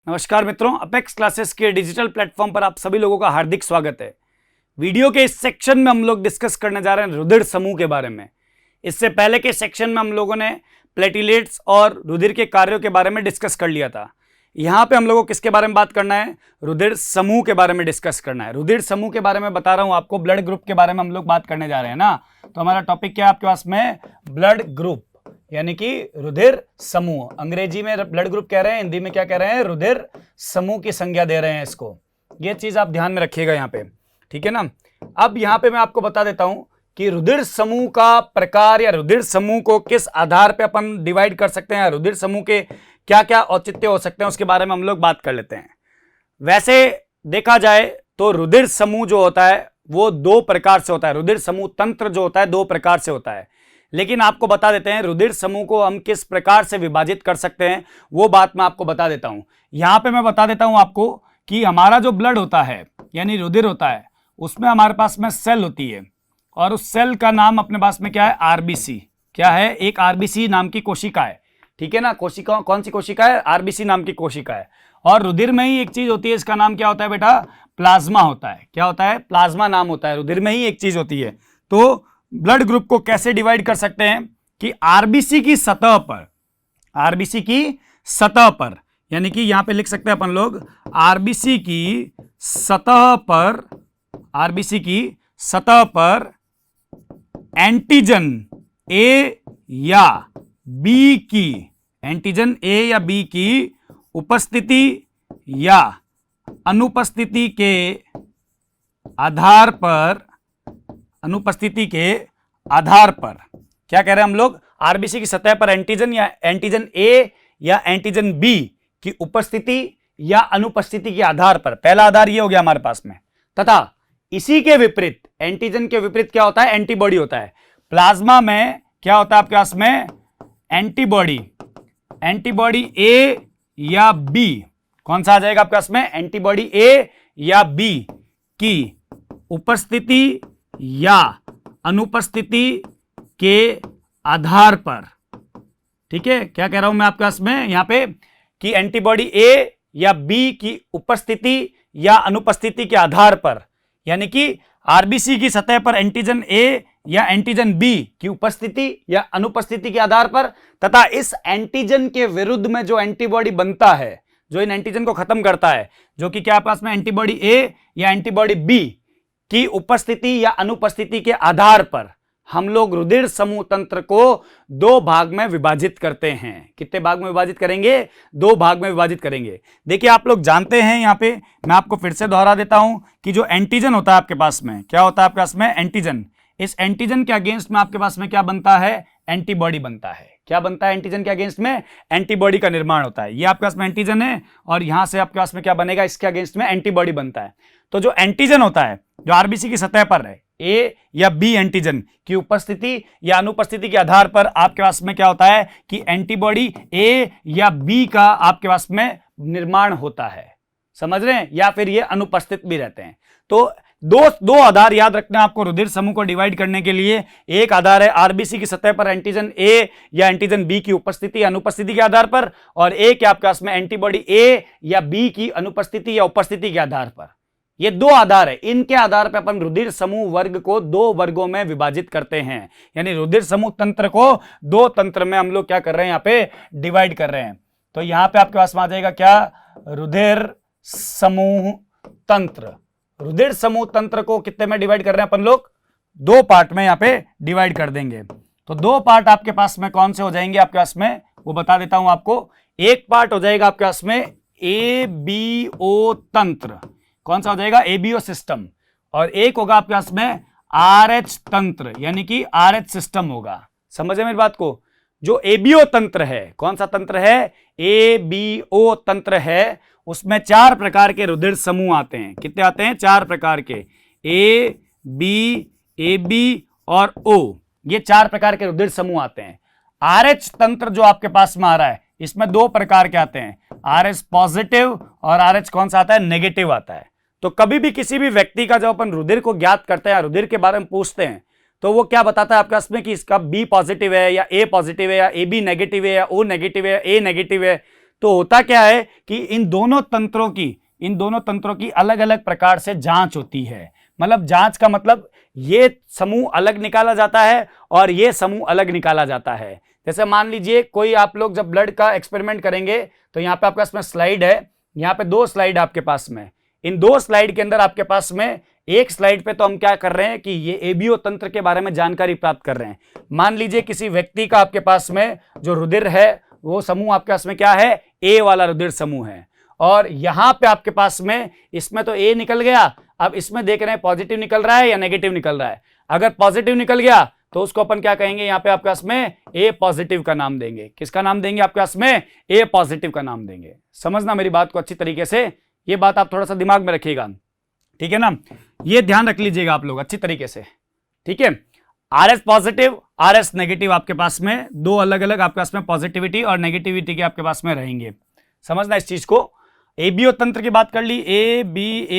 नमस्कार मित्रों, apex classes के डिजिटल प्लेटफॉर्म पर आप सभी लोगों का हार्दिक स्वागत है। वीडियो के इस सेक्शन में हम लोग डिस्कस करने जा रहे हैं रुधिर समूह के बारे में। इससे पहले के सेक्शन में हम लोगों ने प्लेटिलेट्स और रुधिर के कार्यों के बारे में डिस्कस कर लिया था। यहाँ पे हम लोगों को किसके बारे में बात करना है? रुधिर समूह के बारे में डिस्कस करना है। रुधिर समूह के बारे में बता रहा हूँ आपको, ब्लड ग्रुप के बारे में हम लोग बात करने जा रहे हैं ना। तो हमारा टॉपिक क्या है आपके पास में? ब्लड ग्रुप, यानी कि रुधिर समूह। अंग्रेजी में ब्लड ग्रुप कह रहे हैं, हिंदी में क्या कह रहे हैं? रुधिर समूह की संज्ञा दे रहे हैं इसको। ये चीज आप ध्यान में रखिएगा यहाँ पे, ठीक है ना। अब यहाँ पे मैं आपको बता देता हूं कि रुधिर समूह का प्रकार या रुधिर समूह को किस आधार पे अपन डिवाइड कर सकते हैं, रुधिर समूह के क्या क्या औचित्य हो सकते हैं, उसके बारे में हम लोग बात कर लेते हैं। वैसे देखा जाए तो रुधिर समूह जो होता है वो दो प्रकार से होता है। रुधिर समूह तंत्र जो होता है दो प्रकार से होता है, लेकिन आपको बता देते हैं रुधिर समूह को हम किस प्रकार से विभाजित कर सकते हैं, वो बात मैं आपको बता देता हूं। यहां पे मैं बता देता हूं आपको कि हमारा जो ब्लड होता है यानी रुधिर होता है, उसमें हमारे पास में सेल होती है और उस सेल का नाम अपने पास में क्या है? आरबीसी। क्या है? एक आरबीसी नाम की कोशिका है, ठीक है ना। कोशिका कौन सी कोशिका है? आरबीसी नाम की कोशिका है। और रुधिर में ही एक चीज होती है, इसका नाम क्या होता है बेटा? प्लाज्मा होता है। क्या होता है? प्लाज्मा नाम होता है। रुधिर में ही एक चीज होती है। तो ब्लड ग्रुप को कैसे डिवाइड कर सकते हैं कि आरबीसी की सतह पर, आरबीसी की सतह पर, यानी कि यहां पे लिख सकते हैं अपन लोग आरबीसी की सतह पर, आरबीसी की सतह पर एंटीजन ए या बी की, एंटीजन ए या बी की उपस्थिति या अनुपस्थिति के आधार पर, अनुपस्थिति के आधार पर क्या कह रहे हैं हम लोग? आरबीसी की सतह पर एंटीजन या एंटीजन ए या एंटीजन बी की उपस्थिति या अनुपस्थिति के आधार पर, पहला आधार ये हो गया हमारे पास में। तथा इसी के विपरीत, एंटीजन के विपरीत क्या होता है? एंटीबॉडी होता है। प्लाज्मा में क्या होता है आपके पास में? एंटीबॉडी। एंटीबॉडी ए या बी, कौन सा आ जाएगा आपके पास में? एंटीबॉडी ए या बी की उपस्थिति या अनुपस्थिति के आधार पर, ठीक है। क्या कह रहा हूं मैं आपके पास में यहां पे कि एंटीबॉडी ए या बी की उपस्थिति या अनुपस्थिति के आधार पर, यानी कि आरबीसी की सतह पर एंटीजन ए या एंटीजन बी की उपस्थिति या अनुपस्थिति के आधार पर, तथा इस एंटीजन के विरुद्ध में जो एंटीबॉडी बनता है, जो इन एंटीजन को खत्म करता है, जो कि क्या पास में एंटीबॉडी ए या एंटीबॉडी बी की उपस्थिति या अनुपस्थिति के आधार पर हम लोग रुधिर समूह तंत्र को दो भाग में विभाजित करते हैं। कितने भाग में विभाजित करेंगे? दो भाग में विभाजित करेंगे। देखिए आप लोग जानते हैं, यहां पे मैं आपको फिर से दोहरा देता हूं कि जो एंटीजन होता है आपके पास में, क्या होता है आपके पास में? एंटीजन। इस एंटीजन के अगेंस्ट में आपके पास में क्या बनता है? एंटीबॉडी बनता है। क्या बनता है एंटीजन के अगेंस्ट में? एंटीबॉडी का निर्माण होता है। ये आपके पास में एंटीजन है और यहां से आपके पास में क्या बनेगा? इसके अगेंस्ट में एंटीबॉडी बनता है। तो जो एंटीजन होता है जो आरबीसी की सतह पर है, ए या बी एंटीजन की उपस्थिति या अनुपस्थिति के आधार पर आपके पास में क्या होता है कि एंटीबॉडी ए या बी का आपके पास में निर्माण होता है। समझ रहे हैं? या फिर ये अनुपस्थित भी रहते हैं। तो दो आधार याद रखना आपको रुधिर समूह को डिवाइड करने के लिए। एक आधार है आरबीसी की सतह पर एंटीजन ए या एंटीजन बी की उपस्थिति या अनुपस्थिति के आधार पर, और एक है आपके पास में एंटीबॉडी ए या बी की अनुपस्थिति या उपस्थिति के आधार पर। ये दो आधार है, इनके आधार पर अपन रुधिर समूह वर्ग को दो वर्गों में विभाजित करते हैं। यानी रुधिर समूह तंत्र को दो तंत्र में हम लोग क्या कर रहे हैं? यहाँ पे डिवाइड कर रहे हैं। तो यहां पे आपके पास में आ जाएगा क्या? रुधिर समूह तंत्र। रुधिर समूह तंत्र को कितने में डिवाइड कर रहे हैं अपन लोग? दो पार्ट में यहां पे डिवाइड कर देंगे। तो दो पार्ट आपके पास में कौन से हो जाएंगे आपके पास में? वो बता देता हूं आपको। एक पार्ट हो जाएगा आपके पास में एबीओ तंत्र। कौन सा हो जाएगा? ABO system. और एक होगा आपके पास में आरएच तंत्र, यानी कि आरएच सिस्टम होगा। समझे मेरी बात को? जो एबीओ तंत्र है, कौन सा तंत्र है? एबीओ तंत्र है। उसमें चार प्रकार के रुधिर समूह आते हैं। कितने आते हैं? चार प्रकार के, ए बी, ए बी और ओ। ये चार प्रकार के रुधिर समूह आते हैं। आरएच तंत्र जो आपके पास में आ रहा है, इसमें दो प्रकार के आते हैं, आरएच पॉजिटिव और आरएच कौन सा आता है? नेगेटिव आता है। तो कभी भी किसी भी व्यक्ति का जब अपन रुधिर को ज्ञात करते हैं, रुधिर के बारे में पूछते हैं, तो वो क्या बताता है आपके पास में कि इसका बी पॉजिटिव है या ए पॉजिटिव है या ए बी नेगेटिव है या ओ नेगेटिव है या ए नेगेटिव है। तो होता क्या है कि इन दोनों तंत्रों की अलग अलग प्रकार से जांच होती है। मतलब जांच का मतलब ये समूह अलग निकाला जाता है और ये समूह अलग निकाला जाता है। जैसे मान लीजिए कोई आप लोग जब ब्लड का एक्सपेरिमेंट करेंगे तो यहाँ पे आपके पास में स्लाइड है, यहाँ पे 2 स्लाइड आपके पास में, इन 2 स्लाइड के अंदर आपके पास में एक स्लाइड पे तो हम क्या कर रहे हैं कि ये एबीओ तंत्र के बारे में जानकारी प्राप्त कर रहे हैं। मान लीजिए किसी व्यक्ति का आपके पास में जो रुधिर है वो समूह आपके पास में क्या है, ए वाला रुधिर समूह है, और यहां पे आपके पास में इसमें तो ए निकल गया, अब इसमें देख रहे हैं पॉजिटिव निकल रहा है या नेगेटिव निकल रहा है। अगर पॉजिटिव निकल गया तो उसको अपन क्या कहेंगे, यहां पे आपके पास में ए पॉजिटिव का नाम देंगे। किसका नाम देंगे, आपके पास में ए पॉजिटिव का नाम देंगे। समझना मेरी बात को अच्छी तरीके से, ये बात आप थोड़ा सा दिमाग में रखिएगा, ठीक है ना, ये ध्यान रख लीजिएगा आप लोग अच्छी तरीके से, ठीक है। आरएस पॉजिटिव, आरएस नेगेटिव आपके पास में 2 अलग अलग आपके पास में पॉजिटिविटी और नेगेटिविटी के आपके पास में रहेंगे। समझना इस चीज को। एबीओ तंत्र की बात कर ली, ए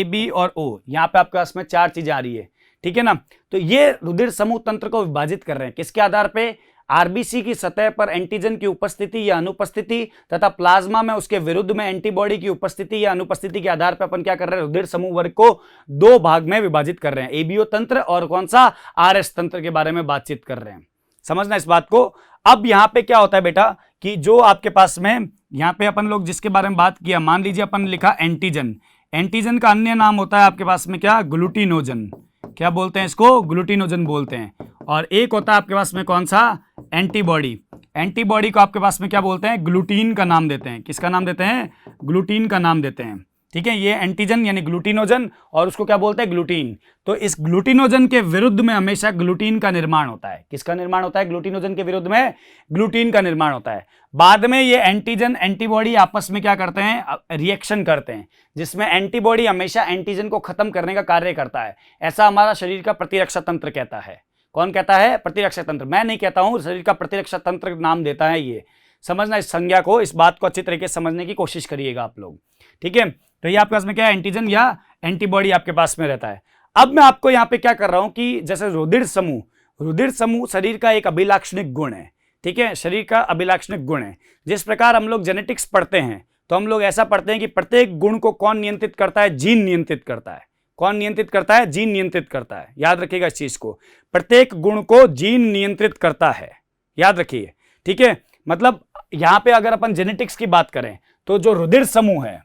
बी और ओ, यहां पे आपके पास में 4 चीजें आ रही है, ठीक है ना। तो ये रुधिर समूह तंत्र को विभाजित कर रहे हैं किसके आधार पे, आरबीसी की सतह पर एंटीजन की उपस्थिति या अनुपस्थिति तथा प्लाज्मा में उसके विरुद्ध में एंटीबॉडी की उपस्थिति या अनुपस्थिति के आधार पर अपन क्या कर रहे हैं, रुधिर समूह वर्ग को 2 भाग में विभाजित कर रहे हैं, एबीओ तंत्र और कौन सा, आरएस तंत्र के बारे में बातचीत कर रहे हैं। समझना इस बात को। अब यहां पे क्या होता है बेटा कि जो आपके पास में यहां पे अपन लोग जिसके बारे में बात किया, मान लीजिए अपन लिखा एंटीजन, एंटीजन का अन्य नाम होता है आपके पास में क्या, ग्लूटिनोजन। क्या बोलते हैं इसको, ग्लूटिनोजन बोलते हैं। और एक होता है आपके पास में कौन सा, एंटीबॉडी। एंटीबॉडी को आपके पास में क्या बोलते हैं, ग्लूटीन का नाम देते हैं। किसका नाम देते हैं, ग्लूटीन का नाम देते हैं, ठीक है। ये एंटीजन यानी ग्लूटिनोजन और उसको क्या बोलते हैं, ग्लूटीन। तो इस ग्लूटिनोजन के विरुद्ध में हमेशा ग्लूटीन का निर्माण होता है। किसका निर्माण होता है, ग्लूटिनोजन के विरुद्ध में ग्लूटीन का निर्माण होता है। बाद में ये एंटीजन एंटीबॉडी आपस में क्या करते हैं, रिएक्शन करते हैं, जिसमें एंटीबॉडी हमेशा एंटीजन को खत्म करने का कार्य करता है। ऐसा हमारा शरीर का प्रतिरक्षा तंत्र कहता है। कौन कहता है, प्रतिरक्षा तंत्र। मैं नहीं कहता हूं, शरीर का प्रतिरक्षा तंत्र नाम देता है ये। समझना इस संज्ञा को, इस बात को अच्छी तरीके से समझने की कोशिश करिएगा आप लोग, ठीक है। तो ये आपके पास में क्या है, एंटीजन या एंटीबॉडी आपके पास में रहता है। अब मैं आपको यहाँ पे क्या कर रहा हूं कि जैसे रुधिर समूह शरीर का एक अभिलाक्षणिक गुण है, ठीक है, शरीर का अभिलाक्षणिक गुण है। जिस प्रकार हम लोग जेनेटिक्स पढ़ते हैं तो हम लोग ऐसा पढ़ते हैं कि प्रत्येक गुण को कौन नियंत्रित करता है, जीन नियंत्रित करता है। कौन नियंत्रित करता है, जीन नियंत्रित करता है। याद रखिएगा इस चीज को, प्रत्येक गुण को जीन नियंत्रित करता है, याद रखिए, ठीक है। मतलब यहां पे अगर अपन जेनेटिक्स की बात करें तो जो रुधिर समूह है,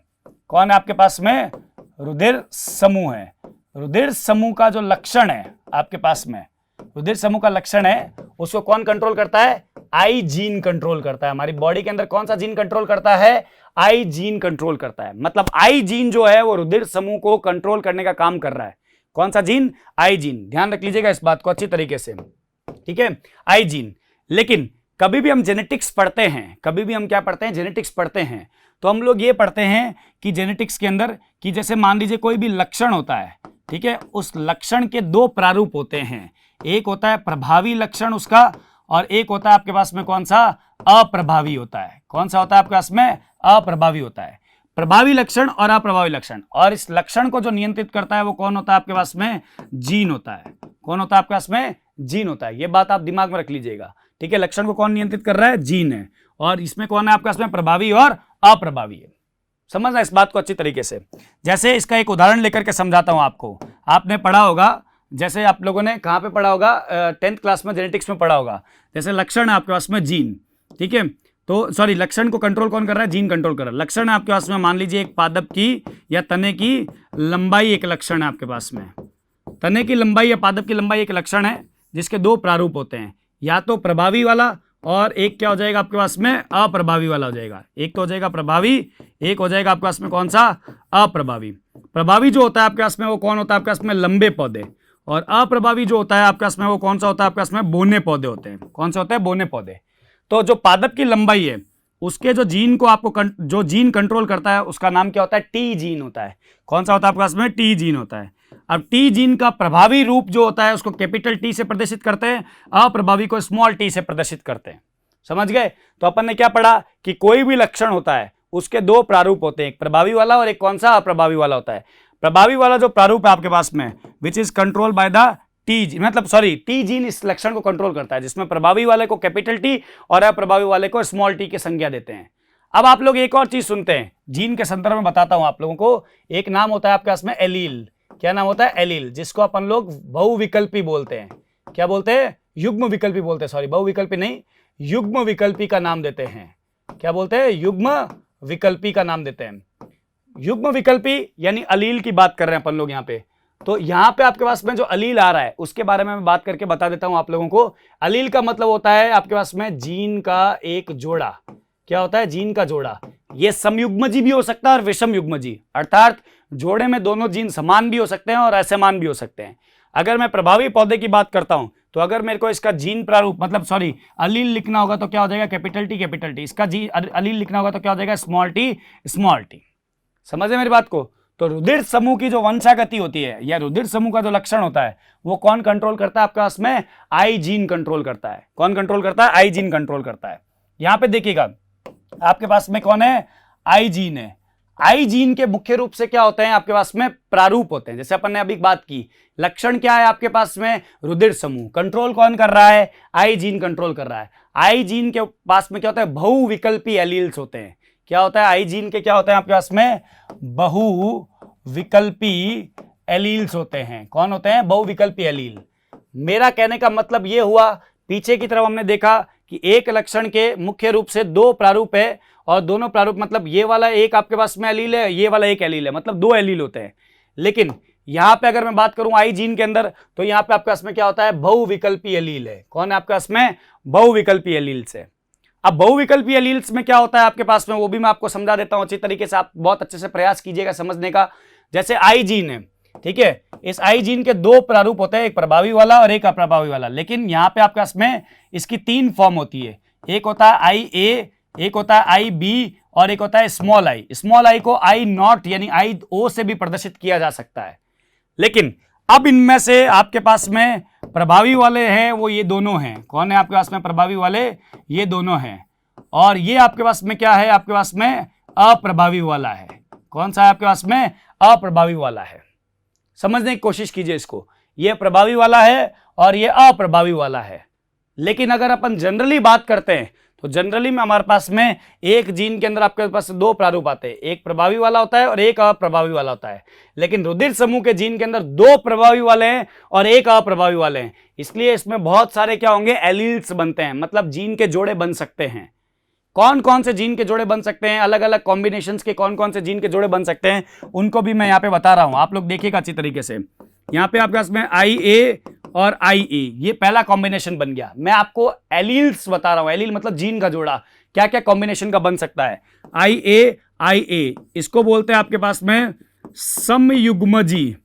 कौन है आपके पास में, रुधिर समूह है। रुधिर समूह का जो लक्षण है आपके पास में, रुधिर समूह का लक्षण है, उसको कौन कंट्रोल करता है, आई जीन कंट्रोल करता है। हमारी बॉडी के अंदर कौन सा जीन कंट्रोल करता है, आई जीन कंट्रोल करता है। मतलब आई जीन जो है वो रुधिर समूह को कंट्रोल करने का काम कर रहा है। कौन सा जीन, आई जीन। ध्यान रख लीजिएगा इस बात को अच्छी तरीके से, ठीक है, आई जीन। लेकिन कभी भी हम जेनेटिक्स पढ़ते हैं, कभी भी हम क्या पढ़ते हैं, जेनेटिक्स पढ़ते हैं, तो हम लोग ये पढ़ते हैं कि जेनेटिक्स के अंदर कि जैसे मान लीजिए कोई भी लक्षण होता है, ठीक है, उस लक्षण के 2 प्रारूप होते हैं। एक होता है प्रभावी लक्षण उसका, और एक होता है आपके पास में कौन सा, अप्रभावी होता है। कौन सा होता है आपके पास में, अप्रभावी होता है। प्रभावी लक्षण और अप्रभावी लक्षण, और इस लक्षण को जो नियंत्रित करता है वो कौन होता है आपके पास में, जीन होता है। कौन होता है आपके पास में, जीन होता है। ये बात आप दिमाग में रख लीजिएगा, ठीक है। लक्षण को कौन नियंत्रित कर रहा है, जीन है, और इसमें कौन है आपके पास में, प्रभावी और अप्रभावी है। समझना इस बात को अच्छी तरीके से। जैसे इसका एक उदाहरण लेकर के समझाता हूं आपको। आपने पढ़ा होगा, जैसे आप लोगों ने कहां पे पढ़ा होगा, 10th क्लास में जेनेटिक्स में पढ़ा होगा। जैसे लक्षण है आपके पास में जीन, ठीक है, तो सॉरी, लक्षण को कंट्रोल कौन कर रहा है, जीन कंट्रोल कर रहा है। लक्षण है आपके पास में, मान लीजिए एक पादप की या तने की लंबाई एक लक्षण है आपके पास में। तने की लंबाई या पादप की लंबाई एक लक्षण है, जिसके 2 प्रारूप होते हैं, या तो प्रभावी वाला और एक क्या हो जाएगा आपके पास में, अप्रभावी वाला हो जाएगा। एक तो हो जाएगा प्रभावी, एक हो जाएगा आपके पास में कौन सा, अप्रभावी। प्रभावी जो होता है आपके पास में वो कौन होता है आपके पास में, लंबे पौधे, और अप्रभावी जो होता है आपके पास में वो कौन सा होता है आपके पास में, बोने पौधे होते हैं। कौन से होते हैं, बोने पौधे। तो जो पादप की लंबाई है उसके जो जीन को आपको जो जीन कंट्रोल करता है उसका नाम क्या होता है, टी जीन होता है। कौन सा होता है आपके पास में, टी जीन होता है। अब टी जीन का प्रभावी रूप जो होता है उसको कैपिटल टी से प्रदर्शित करते हैं, अप्रभावी को स्मॉल टी से प्रदर्शित करते हैं। समझ गए। तो अपन ने क्या पढ़ा कि कोई भी लक्षण होता है उसके 2 प्रारूप होते हैं, एक प्रभावी वाला और एक कौन सा, अप्रभावी वाला होता है। प्रभावी वाला जो प्रारूप है आपके पास में, which is control by the T, मतलब सॉरी, टी जीन इस लक्षण को कंट्रोल करता है, जिसमें प्रभावी वाले को कैपिटल टी और अप्रभावी वाले को स्मॉल टी की संज्ञा देते हैं। अब आप लोग एक और चीज सुनते हैं, जीन के संदर्भ में बताता हूं आप लोगों को। एक नाम होता है आपके पास में एलील। क्या नाम होता है? एलील, जिसको अपन लोग बहुविकल्पी बोलते हैं। क्या बोलते हैं? युग्म विकल्पी बोलते हैं। सॉरी, बहुविकल्पी नहीं, युग्म विकल्पी का नाम देते हैं। क्या बोलते हैं? युग्म विकल्पी का नाम देते हैं। युग्म विकल्पी यानी अलील की बात कर रहे हैं अपन लोग यहाँ पे। तो यहाँ पे आपके पास में जो अलील आ रहा है उसके बारे में मैं बात करके बता देता हूं आप लोगों को। अलील का मतलब होता है आपके पास में जीन का एक जोड़ा। क्या होता है? जीन का जोड़ा। ये समयुग्मजी भी हो सकता है और विषम युग्मजी, अर्थात जोड़े में दोनों जीन समान भी हो सकते हैं और असमान भी हो सकते हैं। अगर मैं प्रभावी पौधे की बात करता हूं तो अगर मेरे को इसका जीन प्रारूप मतलब सॉरी अलील लिखना होगा तो क्या हो जाएगा? Capital T capital T. इसका जी अलील लिखना होगा तो क्या हो जाएगा? Small T small T. समझे मेरी बात को? तो रुधिर समूह की जो वंशागति होती है या रुधिर समूह का जो लक्षण होता है वो कौन कंट्रोल करता है? आपके पास में आई जीन कंट्रोल करता है। कौन कंट्रोल करता है? आई जीन कंट्रोल करता है। यहां पे देखिएगा आपके पास में कौन है? आई जीन है। आई जीन के मुख्य रूप से क्या होते हैं? आपके पास में प्रारूप होते हैं। जैसे अपन ने अभी बात की, लक्षण क्या है आपके पास में? रुधिर समूह। कंट्रोल कौन कर रहा है? आई जीन कंट्रोल कर रहा है। आई जीन के पास में क्या होता है? बहुविकल्पी एलील्स होते हैं। क्या होता है? आई जीन के क्या होते हैं आपके पास में? बहुविकल्पी एलील्स होते हैं। कौन होते हैं? बहुविकल्पी एलील। मेरा कहने का मतलब यह हुआ, पीछे की तरफ हमने देखा कि एक लक्षण के मुख्य रूप से दो प्रारूप है और दोनों प्रारूप मतलब ये वाला एक आपके पास में एलील है, ये वाला एक एलील है, मतलब दो एलील होते हैं। लेकिन यहां पे अगर मैं बात करूं आई जीन के अंदर तो यहां पे आपके पास में क्या होता है? बहुविकल्पी एलील है। कौन है आपके पास में? बहुविकल्पी एलील से। अब बहुविकल्पी एलील्स में क्या होता है आपके पास में वो भी मैं आपको समझा देता हूं अच्छी तरीके से। आप बहुत अच्छे से प्रयास कीजिएगा समझने का। जैसे आई जीन है, ठीक है, इस आई जीन के दो प्रारूप होते हैं, एक प्रभावी वाला और एक अप्रभावी वाला। लेकिन यहां पे आपके पास में इसकी तीन फॉर्म होती है। एक होता है आई ए, एक होता है आई बी और एक होता है स्मॉल आई। स्मॉल आई को आई नॉट यानी आई ओ से भी प्रदर्शित किया जा सकता है। लेकिन अब इनमें से आपके पास में प्रभावी वाले हैं वो ये दोनों हैं। कौन है आपके पास में प्रभावी वाले? ये दोनों हैं। और ये आपके पास में क्या है? आपके पास में अप्रभावी वाला है। कौन सा है आपके पास में? अप्रभावी वाला है। समझने की कोशिश कीजिए इसको। ये प्रभावी वाला है और ये अप्रभावी वाला है। लेकिन अगर अपन जनरली बात करते हैं तो जनरली में हमारे पास में एक जीन के अंदर आपके पास दो प्रारूप आते हैं, एक प्रभावी वाला होता है और एक अप्रभावी वाला होता है। लेकिन रुधिर समूह के जीन के अंदर दो प्रभावी वाले हैं और एक अप्रभावी वाले हैं, इसलिए इसमें बहुत सारे क्या होंगे? एलील्स बनते हैं, मतलब जीन के जोड़े बन सकते हैं। कौन कौन से जीन के जोड़े बन सकते हैं? अलग अलग कॉम्बिनेशंस के कौन कौन से जीन के जोड़े बन सकते हैं उनको भी मैं यहाँ पे बता रहा हूं। आप लोग देखिएगा अच्छी तरीके से। यहाँ पे आपके पास में आई ए और आई ए, ये पहला कॉम्बिनेशन बन गया। मैं आपको एलील्स बता रहा हूं। एलील मतलब जीन का जोड़ा, क्या क्या कॉम्बिनेशन का बन सकता है। आई ए, इसको बोलते हैं आपके पास में समयुग्मजी।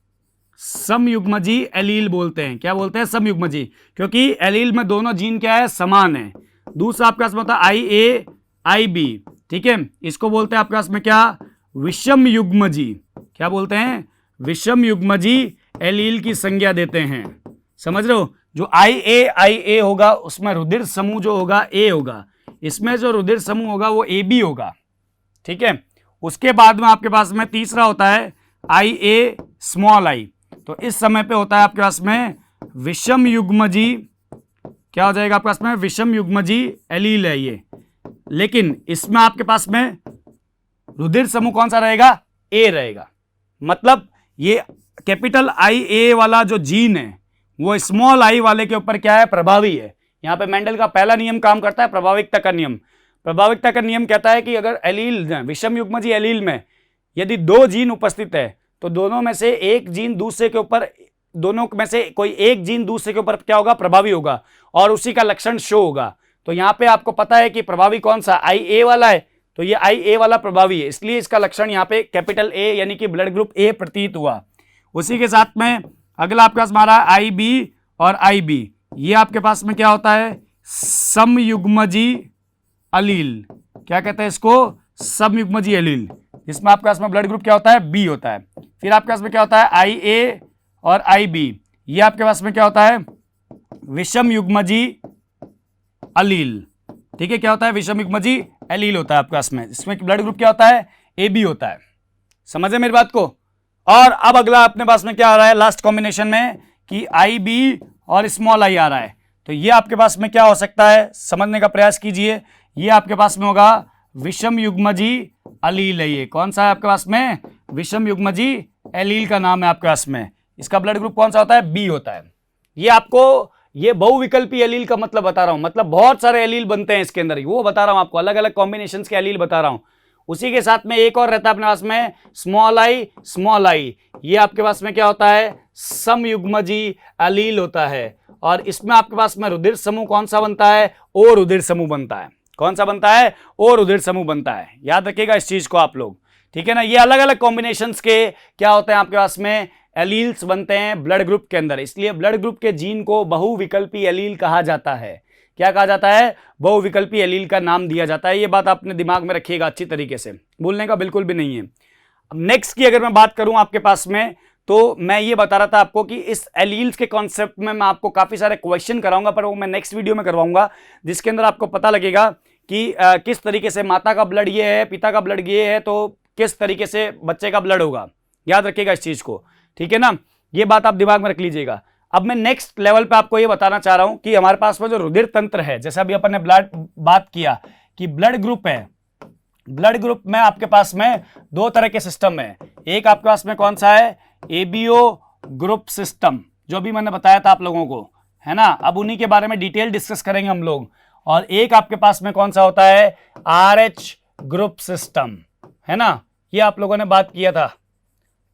समयुग्मजी एलील बोलते हैं। क्या बोलते हैं? समयुग्मजी, क्योंकि एलील में दोनों जीन क्या है? समान है। दूसरा आपके पास में होता है आई ए आई बी, ठीक है, इसको बोलते हैं आपके पास में क्या? विषम युग्मजी। क्या बोलते हैं? विषम युग्मजी एलील की संज्ञा देते हैं। समझ रहे हो? जो आई ए होगा उसमें रुधिर समूह जो होगा ए होगा, इसमें जो रुधिर समूह होगा वो ए बी होगा, ठीक है। उसके बाद में आपके पास में तीसरा होता है आई ए स्मॉल आई। तो इस समय पे होता है आपके पास में विषम युग्मजी। क्या हो जाएगा आपके पास में? विषम युग्मजी एलील है ये। लेकिन इसमें आपके पास में रुधिर समूह कौन सा रहेगा? ए रहेगा। मतलब ये कैपिटल आई ए वाला जो जीन है वो स्मॉल आई वाले के ऊपर क्या है? प्रभावी है। यहां पे मेंडल का पहला नियम काम करता है, प्रभाविकता का नियम। प्रभाविकता का नियम कहता है कि अगर एलील विषम युग्मजी एलील में यदि दो जीन उपस्थित है तो दोनों में से एक जीन दूसरे के ऊपर, दोनों में से कोई एक जीन दूसरे के ऊपर क्या होगा? प्रभावी होगा और उसी का लक्षण शो होगा। तो यहां पे आपको पता है कि प्रभावी कौन सा? आई ए वाला है, तो ये आई ए वाला प्रभावी है, इसलिए इसका लक्षण यहां पे कैपिटल ए यानी कि ब्लड ग्रुप ए प्रतीत हुआ। उसी के साथ में अगला आपके पास हमारा आई बी और आई बी, ये आपके पास में क्या होता है? समयुग्मजी अलील। क्या कहते हैं इसको? समयुग्मजी एलील, जिसमें आपके पास में ब्लड ग्रुप क्या होता है? बी होता है। फिर आपके पास में क्या होता है? आई ए और आई बी, ये आपके पास में क्या होता है? विषम युग्मजी अलील, ठीक है। क्या होता है? विषम युग्मजी एलील होता है आपके पास में। इसमें ब्लड ग्रुप क्या होता है? ए बी होता है। समझे मेरी बात को? और अब अगला अपने पास में क्या आ रहा है लास्ट कॉम्बिनेशन में कि आई बी और स्मॉल आई आ रहा है। तो ये आपके पास में क्या हो सकता है? समझने का प्रयास कीजिए। ये आपके पास में होगा विषम युग्मजी एलील है। ये कौन सा है आपके पास में? विषम युग्मजी एलील का नाम है आपके पास में। इसका ब्लड ग्रुप कौन सा होता है? बी होता है। ये आपको ये बहुविकल्पी एलील का मतलब बता रहा हूं, मतलब बहुत सारे एलील बनते हैं इसके अंदर, वो बता रहा हूं आपको, अलग अलग कॉम्बिनेशन के एलील बता रहा हूं। उसी के साथ में एक और रहता है अपने पास में स्मॉल आई। ये आपके पास में क्या होता है? समयुग्मजी एलील होता है। और इसमें आपके पास में रुधिर समूह कौन सा बनता है? ओ रुधिर समूह बनता है। कौन सा बनता है? ओ रुधिर समूह बनता है। याद रखिएगा इस चीज को आप लोग, ठीक है ना। ये अलग अलग कॉम्बिनेशंस के क्या होते हैं आपके पास में? एलील्स बनते हैं ब्लड ग्रुप के अंदर। इसलिए ब्लड ग्रुप के जीन को बहुविकल्पी एलील कहा जाता है। क्या कहा जाता है? बहुविकल्पी एलील का नाम दिया जाता है। ये बात आपने दिमाग में रखिएगा अच्छी तरीके से, भूलने का बिल्कुल भी नहीं है। अब नेक्स्ट की अगर मैं बात करूं आपके पास में, तो मैं ये बता रहा था आपको कि इस एलील्स के कॉन्सेप्ट में मैं आपको काफी सारे क्वेश्चन कराऊंगा, पर वो मैं नेक्स्ट वीडियो में करवाऊंगा, जिसके अंदर आपको पता लगेगा कि किस तरीके से माता का ब्लड ये है, पिता का ब्लड ये है, तो किस तरीके से बच्चे का ब्लड होगा। याद रखिएगा इस चीज को, ठीक है ना। ये बात आप दिमाग में रख लीजिएगा। अब मैं नेक्स्ट लेवल पे आपको ये बताना चाह रहा हूं कि हमारे पास में जो रुधिर तंत्र है, जैसे अभी अपन ने बात किया कि ब्लड ग्रुप है, ब्लड ग्रुप में आपके पास में दो तरह के सिस्टम है। एक आपके पास में कौन सा है? एबीओ ग्रुप सिस्टम, जो भी मैंने बताया था आप लोगों को, है ना। अब उन्हीं के बारे में डिटेल डिस्कस करेंगे हम लोग। और एक आपके पास में कौन सा होता है? आरएच ग्रुप सिस्टम, है ना। ये आप लोगों ने बात किया था।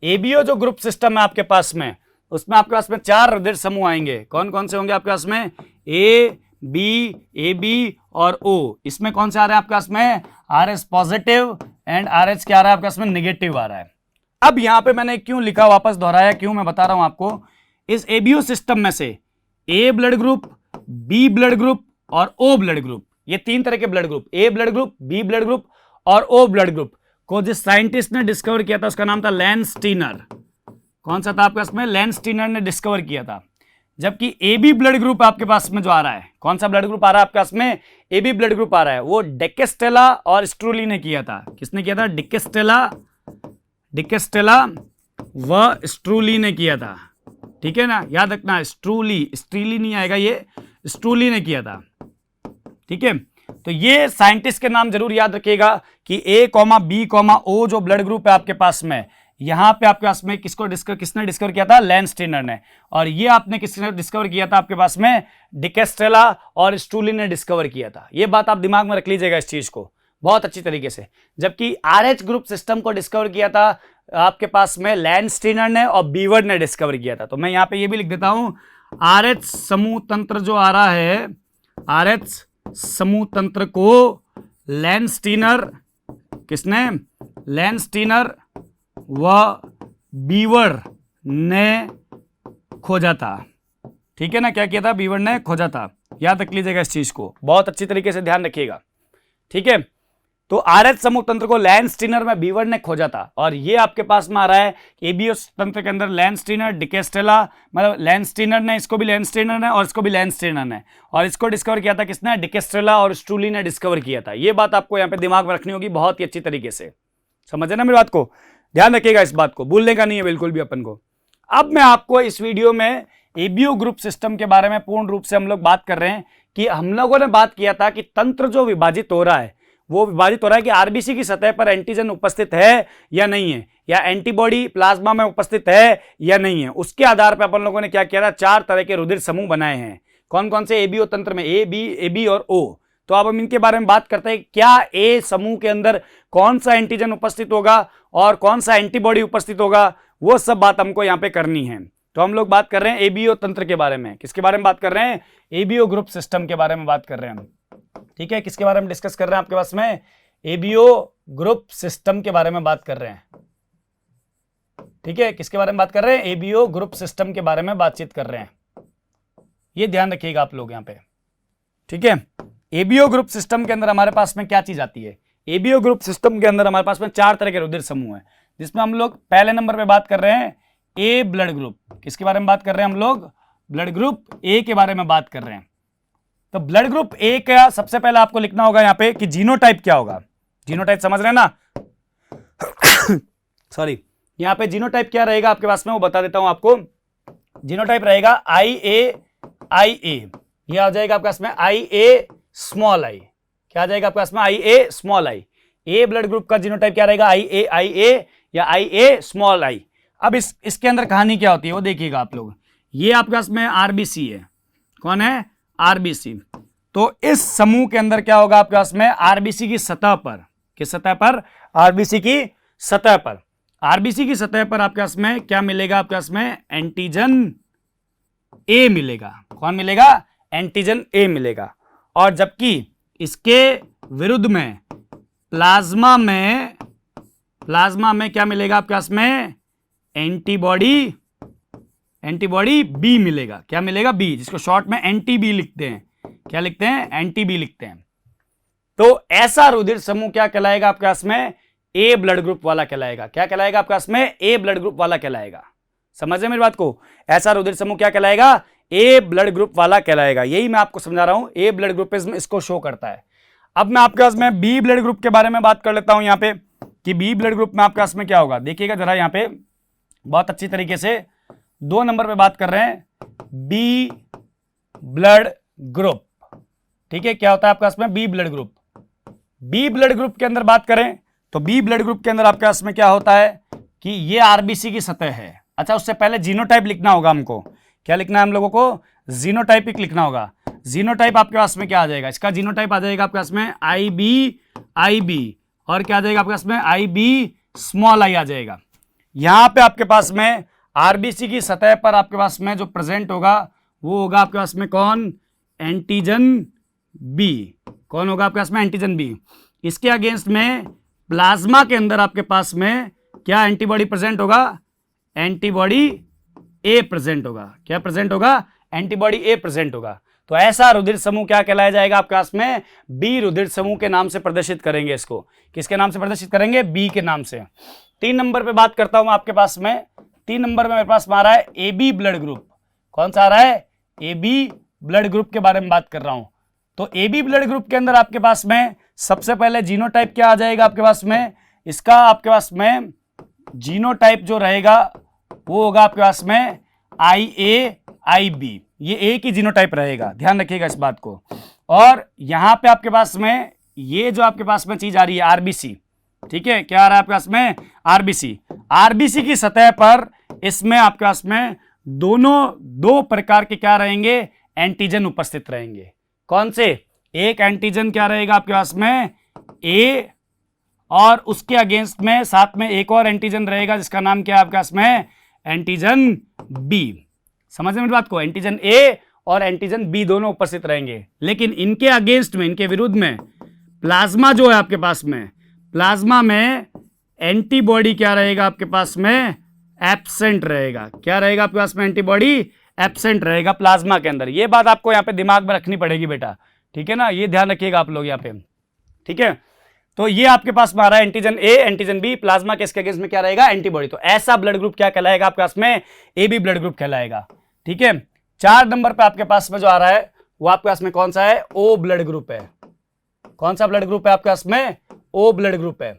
एबीओ जो ग्रुप सिस्टम है आपके पास में, उसमें आपके पास में 4 रुधिर समूह आएंगे। कौन कौन से होंगे आपके पास में? ए बी और ओ। इसमें कौन से आ रहे हैं आपके पास में? आरएच पॉजिटिव एंड आरएच क्या आ रहा है आपके पास में? नेगेटिव आ रहा है। अब यहां पे मैंने क्यों लिखा, वापस दोहराया क्यों, मैं बता रहा हूं आपको। इस एबीओ सिस्टम में से A blood group, B blood group और ओ ब्लड ग्रुप, ये 3 तरह के blood group, A blood group, B blood group और ओ ब्लड ग्रुप को जिस साइंटिस्ट ने डिस्कवर किया था उसका नाम था लैंसस्टीनर। कौन सा था आपके पास में? लैंसस्टीनर ने डिस्कवर किया था। जबकि एबी ब्लड ग्रुप आपके पास में जो आ रहा है, कौन सा ब्लड ग्रुप आ रहा है आपके पास में? एबी ब्लड ग्रुप आ रहा है, वो डिकेस्टेला और स्ट्रूली ने किया था। किसने किया था? डिकेस्टेला व स्ट्रूली ने किया था, ठीक है ना। याद रखना, स्ट्रीली नहीं आएगा, ये स्ट्रूली ने किया था, ठीक है। तो ये साइंटिस्ट के नाम जरूर याद रखिएगा कि ए कॉमा बी कॉमा ओ जो ब्लड ग्रुप है आपके पास में, यहां पे आपके पास में किसने डिस्कवर किया था? लैंसस्टीनर ने। और ये आपने किसने डिस्कवर किया था आपके पास में? डिकेस्टेला और स्ट्रूली ने डिस्कवर किया था। ये बात आप दिमाग में रख लीजिएगा इस चीज को बहुत अच्छी तरीके से। जबकि आरएच ग्रुप सिस्टम को डिस्कवर किया था आपके पास में लैंसस्टीनर ने और बीवर ने डिस्कवर किया था। तो मैं यहां पे ये भी लिख देता हूं, आरएच समूह तंत्र जो आ रहा है, आरएच समूह तंत्र को लैंसस्टीनर, किसने? लैंसस्टीनर व बीवर ने खोजा था, ठीक है ना। क्या किया था? बीवर ने खोजा था। याद रख लीजिएगा इस चीज को, बहुत अच्छी तरीके से ध्यान रखिएगा, ठीक है। तो आरएच समूह तंत्र को लैंसस्टीनर में बीवर ने खोजा था। और ये आपके पास में आ रहा है एबीओ तंत्र के अंदर लैंसस्टीनर, डिकेस्टेला, मतलब लैंसस्टीनर ने, इसको भी लैंसस्टीनर ने और इसको भी लैंसस्टीनर ने, और इसको डिस्कवर किया था किसने? डिकेस्टेला और स्ट्रूली ने डिस्कवर किया था। ये बात आपको यहाँ पे दिमाग में रखनी होगी बहुत ही अच्छी तरीके से, समझे ना मेरी बात को। ध्यान रखिएगा इस बात को, भूलने का नहीं है बिल्कुल भी अपन को। अब मैं आपको इस वीडियो में एबीओ ग्रुप सिस्टम के बारे में पूर्ण रूप से हम लोग बात कर रहे हैं कि हम लोगों ने बात किया था कि तंत्र जो विभाजित हो रहा है, वो विभाजित हो रहा है कि आरबीसी की सतह पर एंटीजन उपस्थित है या नहीं है, या एंटीबॉडी प्लाज्मा में उपस्थित है या नहीं है। उसके आधार पर अपन लोगों ने क्या किया था? 4 तरह के रुधिर समूह बनाए हैं। कौन कौन से? एबीओ तंत्र में ए बी और ओ। तो अब हम इनके बारे में बात करते हैं, क्या ए समूह के अंदर कौन सा एंटीजन उपस्थित होगा और कौन सा एंटीबॉडी उपस्थित होगा, वो सब बात हमको यहाँ पे करनी है। तो हम लोग बात कर रहे हैं एबीओ तंत्र के बारे में। किसके बारे में बात कर रहे हैं? एबीओ ग्रुप सिस्टम के बारे में बात कर रहे हैं हम, ठीक है। किसके बारे में डिस्कस कर रहे हैं आपके पास में? एबीओ ग्रुप सिस्टम के बारे में बात कर रहे हैं, ठीक है। किसके बारे में बात कर रहे हैं? एबीओ ग्रुप सिस्टम के बारे में बातचीत कर रहे हैं। ये ध्यान रखिएगा आप लोग यहाँ पे, ठीक है। एबीओ ग्रुप सिस्टम के अंदर हमारे पास में क्या चीज आती है? एबीओ ग्रुप सिस्टम के अंदर हमारे पास में 4 तरह के रुधिर समूह हैं, जिसमें हम लोग पहले नंबर पे बात कर रहे हैं ए ब्लड ग्रुप। किसके बारे में बात कर रहे हैं हम लोग? ब्लड ग्रुप ए के बारे में बात कर रहे हैं। तो ब्लड ग्रुप ए का सबसे पहले आपको लिखना होगा यहाँ पे कि जीनोटाइप क्या होगा। जीनोटाइप समझ रहे हैं ना? सॉरी, यहाँ पे जीनोटाइप क्या रहेगा आपके पास में, वो बता देता हूं आपको। जीनोटाइप रहेगा IA। ये आ जाएगा आपके पास में IA स्मॉल आई। क्या आ जाएगा आपके पास में? IA small I. A blood group का जीनोटाइप क्या रहेगा, आई ए या आई ए स्मॉल आई। अब इसके अंदर कहानी क्या होती है वो देखिएगा आप लोग। ये आपके पास में आरबीसी है, कौन है, आरबीसी। तो इस समूह के अंदर क्या होगा आपके पास में, आरबीसी की सतह पर, किस सतह पर, आरबीसी की सतह पर, आरबीसी की सतह पर आपके पास में क्या मिलेगा, आपके पास में एंटीजन ए मिलेगा। कौन मिलेगा, एंटीजन ए मिलेगा। और जबकि इसके विरुद्ध में प्लाज्मा में क्या मिलेगा आपके पास में, एंटीबॉडी बी मिलेगा। क्या मिलेगा, बी, जिसको शॉर्ट में एंटी बी लिखते हैं। क्या लिखते हैं, एंटी बी लिखते हैं। तो ऐसा रुधिर समूह क्या कहलाएगा आपके पास में, ए ब्लड ग्रुप वाला कहलाएगा। क्या कहलाएगा आपके पास में, ए ब्लड ग्रुप वाला कहलाएगा। समझे मेरी बात को, ऐसा रुधिर समूह क्या कहलाएगा, ए ब्लड ग्रुप वाला कहलाएगा। यही मैं आपको समझा रहा हूं, ए ब्लड ग्रुप इसको शो करता है। अब मैं आपके पास में बी ब्लड ग्रुप के बारे में बात कर लेता हूं यहां पे, कि बी ब्लड ग्रुप में आपके पास में क्या होगा। देखिएगा जरा यहां पे बहुत अच्छी तरीके से 2 नंबर पे बात कर रहे हैं, बी ब्लड ग्रुप। ठीक है, क्या होता है आपके पास में, B blood group. B blood group के अंदर बात करें तो बी ब्लड ग्रुप के अंदर आपके पास में क्या होता है कि ये आरबीसी की सतह है। अच्छा, उससे पहले जीनोटाइप लिखना होगा हमको। क्या लिखना है हम लोगों को, जीनोटाइपिक लिखना होगा। जीनोटाइप आपके पास में क्या आ जाएगा, इसका जीनोटाइप आ जाएगा आपके पास में आई बी, और क्या आ जाएगा आपके पास में, आई बी स्मॉल आई आ जाएगा। यहां पे आपके पास में आरबीसी की सतह पर आपके पास में जो प्रेजेंट होगा वो होगा आपके पास में कौन, एंटीजन बी। कौन होगा आपके पास में, एंटीजन बी। इसके अगेंस्ट में प्लाज्मा के अंदर आपके पास में क्या एंटीबॉडी प्रेजेंट होगा, एंटीबॉडी ए प्रेजेंट होगा। क्या प्रेजेंट होगा, एंटीबॉडी ए प्रेजेंट होगा। तो ऐसा रुधिर समूह क्या कहलाया जाएगा आपके पास में, बी रुधिर समूह के नाम से प्रदर्शित करेंगे इसको। किसके नाम से प्रदर्शित करेंगे, बी के नाम से। 3 नंबर पे बात करता हूं आपके पास में। 3 नंबर में मेरे पास आ रहा है ए बी ब्लड ग्रुप। कौन सा आ रहा है, ए बी ब्लड ग्रुप के बारे में बात कर रहा हूं। तो ए बी ब्लड ग्रुप के अंदर आपके पास में सबसे पहले जीनोटाइप क्या आ जाएगा आपके पास में, इसका आपके पास में जीनोटाइप जो रहेगा वो होगा आपके पास में आई ए आई बी। ये ए की जीनोटाइप रहेगा, ध्यान रखिएगा इस बात को। और यहां पे आपके पास में ये जो आपके पास में चीज आ रही है आरबीसी, ठीक है, क्या आ रहा है आपके पास में, आरबीसी। आरबीसी की सतह पर इसमें आपके पास में दोनों 2 प्रकार के क्या रहेंगे, एंटीजन उपस्थित रहेंगे। कौन से, एक एंटीजन क्या रहेगा आपके पास में, ए, और उसके अगेंस्ट में साथ में एक और एंटीजन रहेगा जिसका नाम क्या है आपके पास में, एंटीजन बी। समझ में मेरी बात को, एंटीजन ए और एंटीजन बी दोनों उपस्थित रहेंगे। लेकिन इनके अगेंस्ट में, इनके विरुद्ध में प्लाज्मा जो है आपके पास में, प्लाज्मा में एंटीबॉडी क्या रहेगा आपके पास में, एब्सेंट रहेगा। क्या रहेगा आपके पास में, एंटीबॉडी एब्सेंट रहेगा प्लाज्मा के अंदर। ये बात आपको यहाँ पे दिमाग में रखनी पड़ेगी बेटा, ठीक है ना, ये ध्यान रखिएगा आप लोग यहाँ पे, ठीक है। तो ये आपके पास में आ रहा है antigen A, antigen B, plasma के इसके अगेंस्ट में क्या रहेगा, एंटीबॉडी। तो ऐसा ब्लड ग्रुप क्या कहलाएगा आपके पास में, ए बी ब्लड ग्रुप कहलाएगा, ठीक है। 4 नंबर पे आपके पास में जो आ रहा है वो आपके पास में कौन सा है, ओ ब्लड ग्रुप है। कौन सा ब्लड ग्रुप है आपके पास में, ओ ब्लड ग्रुप है।